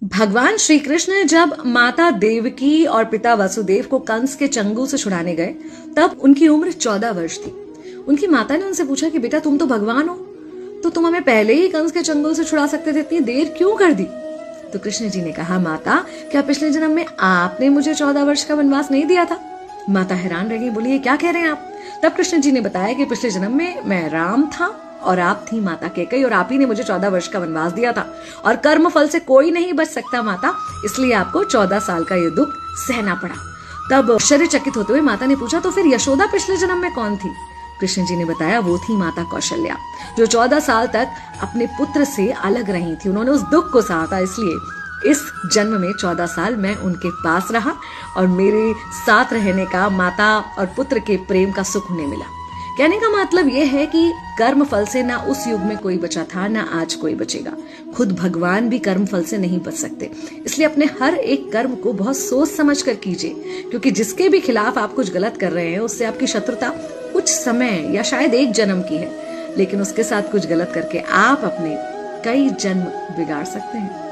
भगवान श्री कृष्ण जब माता देवकी और पिता वसुदेव को कंस के चंगुल से छुड़ाने गए तब उनकी उम्र 14 वर्ष थी। उनकी माता ने उनसे पूछा कि बेटा तुम तो भगवान हो, तो तुम हमें पहले ही कंस के चंगुल से छुड़ा सकते थे, इतनी देर क्यों कर दी? तो कृष्ण जी ने कहा, माता क्या पिछले जन्म में आपने मुझे 14 वर्ष का वनवास नहीं दिया था? माता हैरान रह गई, बोली ये क्या कह रहे हैं आप? तब कृष्ण जी ने बताया कि पिछले जन्म में मैं राम था और आप थी माता कैकेयी और आप ही ने मुझे 14 वर्ष का वनवास दिया था और कर्म फल से कोई नहीं बच सकता माता, इसलिए आपको 14 साल का ये दुख सहना पड़ा। तब आश्चर्यचकित होते हुए माता ने पूछा, तो फिर यशोदा पिछले जन्म में कौन थी? कृष्ण जी ने बताया, वो थी माता कौशल्या, जो 14 साल तक अपने पुत्र से अलग रही थी। उन्होंने उस दुख को सहा था, इसलिए इस जन्म में 14 साल मैं उनके पास रहा और मेरे साथ रहने का माता और पुत्र के प्रेम का सुख उन्हें मिला। कहने का मतलब यह है कि कर्म फल से ना उस युग में कोई बचा था, ना आज कोई बचेगा। खुद भगवान भी कर्म फल से नहीं बच सकते, इसलिए अपने हर एक कर्म को बहुत सोच समझ कर कीजिए, क्योंकि जिसके भी खिलाफ आप कुछ गलत कर रहे हैं उससे आपकी शत्रुता कुछ समय या शायद एक जन्म की है, लेकिन उसके साथ कुछ गलत करके आप अपने कई जन्म बिगाड़ सकते हैं।